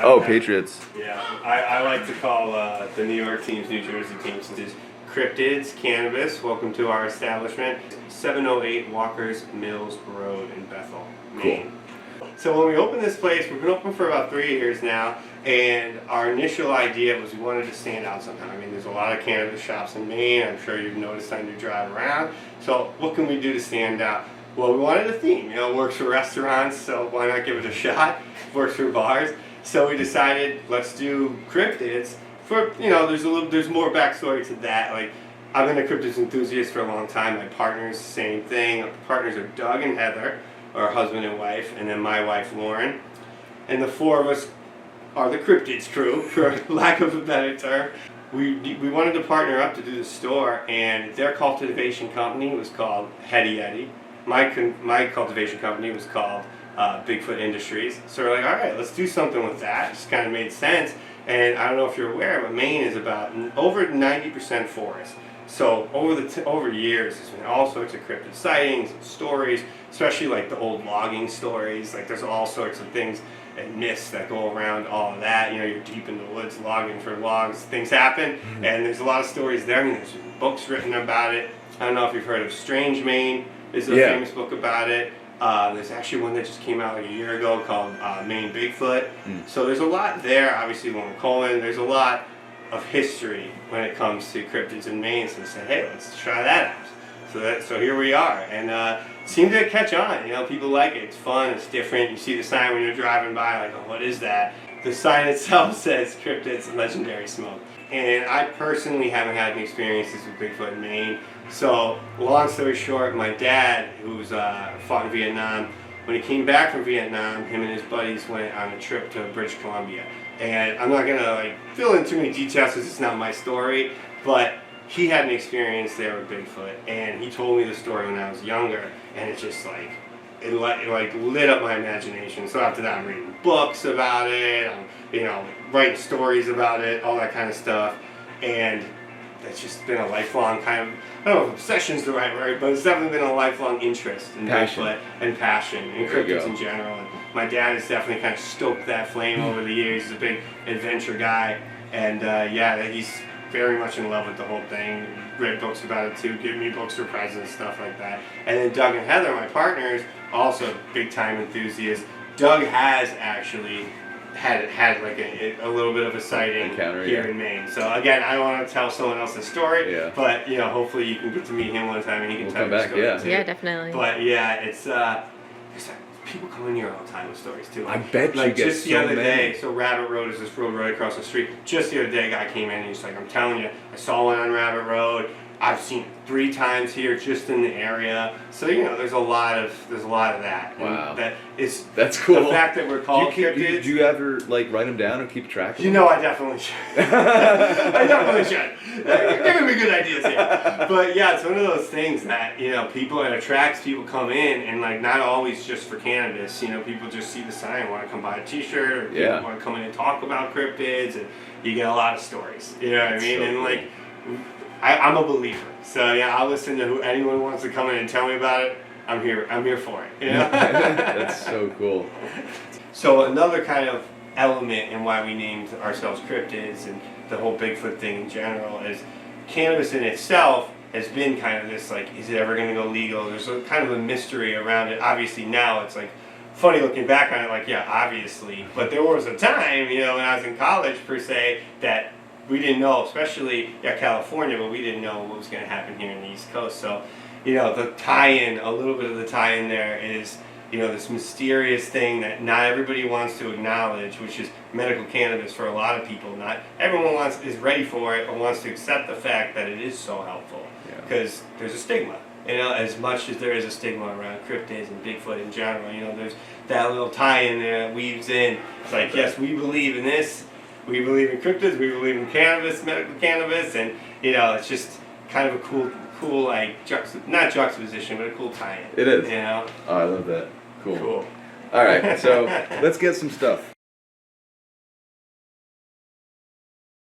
Oh, Patriots. Yeah, I like to call the New York teams New Jersey teams. This is Cryptid Cannabis. Welcome to our establishment, 708 Walker's Mills Road in Bethel, Maine. Cool. So when we opened this place, we've been open for about 3 years now, and our initial idea was we wanted to stand out somehow. I mean, there's a lot of cannabis shops in Maine. I'm sure you've noticed on your drive around. So what can we do to stand out? Well, we wanted a theme. You know, it works for restaurants, so why not give it a shot? Works for bars. So we decided, let's do cryptids. For, you know, there's more backstory to that. Like, I've been a cryptids enthusiast for a long time. My partners, same thing. Our partners are Doug and Heather, our husband and wife, and then my wife Lauren. And the four of us are the cryptids crew, for lack of a better term. We wanted to partner up to do the store, and their cultivation company was called Hetty Eddy. My cultivation company was called Bigfoot Industries. So we're like, all right, let's do something with that. It just kind of made sense. And I don't know if you're aware, but Maine is about over 90% forest. So over years, there's been all sorts of cryptid sightings and stories, especially like the old logging stories. Like there's all sorts of things and myths that go around all of that. You know, you're deep in the woods logging for logs, things happen, and there's a lot of stories there. I mean, there's books written about it. I don't know if you've heard of Strange Maine. There's a famous book about it. There's actually one that just came out like a year ago called Maine Bigfoot. So there's a lot there. Obviously, Lauren Coleman. There's a lot of history when it comes to cryptids in Maine. So we said, hey, let's try that out. So here we are, and it seemed to catch on. You know, people like it. It's fun. It's different. You see the sign when you're driving by, like, oh, what is that? The sign itself says Cryptids Legendary Smoke. And I personally haven't had any experiences with Bigfoot in Maine. So, long story short, my dad, who's fought in Vietnam, when he came back from Vietnam, him and his buddies went on a trip to British Columbia. And I'm not gonna fill in too many details because it's not my story, but he had an experience there with Bigfoot, and he told me the story when I was younger, and it just it lit up my imagination. So after that, I'm reading books about it, I'm writing stories about it, all that kind of stuff, and it's just been a lifelong kind of, I don't know if obsession's the right word, but it's definitely been a lifelong interest in Bigfoot and passion in cryptids in general. And my dad has definitely kind of stoked that flame over the years. He's a big adventure guy, and he's very much in love with the whole thing. Read books about it too, give me books for presents, stuff like that. And then Doug and Heather, my partners, also big time enthusiasts. Doug has actually had like a little bit of a sighting here in Maine. So again, I don't want to tell someone else's story, but hopefully you can get to meet him one time and he can tell you the story too. Yeah, definitely. But yeah, it's people come in here all the time with stories too. I bet you like get just the so other many. day. So Rabbit Road is this road right across the street. Just the other day, a guy came in and he's like, "I'm telling you, I saw one on Rabbit Road. I've seen it 3 times here, just in the area." So there's a lot of that. Wow, and that's cool. The fact that we're called cryptids. Do you ever write them down and keep track of them? I definitely should. I definitely should. You're giving me good ideas here. But yeah, it's one of those things that people, it attracts people come in, and like not always just for cannabis. People just see the sign, want to come buy a T-shirt, or people want to come in and talk about cryptids, and you get a lot of stories. You know what I mean? So and I'm a believer, so I'll listen to who anyone wants to come in and tell me about it. I'm here for it. That's so cool. So another kind of element in why we named ourselves cryptids and the whole Bigfoot thing in general is cannabis in itself has been kind of this is it ever going to go legal? There's a kind of a mystery around it. Obviously now it's funny looking back on it, obviously, but there was a time when I was in college per se that we didn't know, especially California, but we didn't know what was going to happen here in the East Coast. So, the tie-in, a little bit of the tie-in there is, this mysterious thing that not everybody wants to acknowledge, which is medical cannabis for a lot of people. Not everyone is ready for it or wants to accept the fact that it is so helpful. Because there's a stigma. As much as there is a stigma around cryptids and Bigfoot in general, there's that little tie-in there that weaves in. It's like, yes, we believe in this. We believe in cryptids, we believe in cannabis, medical cannabis, and it's just kind of a cool not juxtaposition, but a cool tie-in. It is. Oh, I love that. Cool. Cool. All right, so let's get some stuff.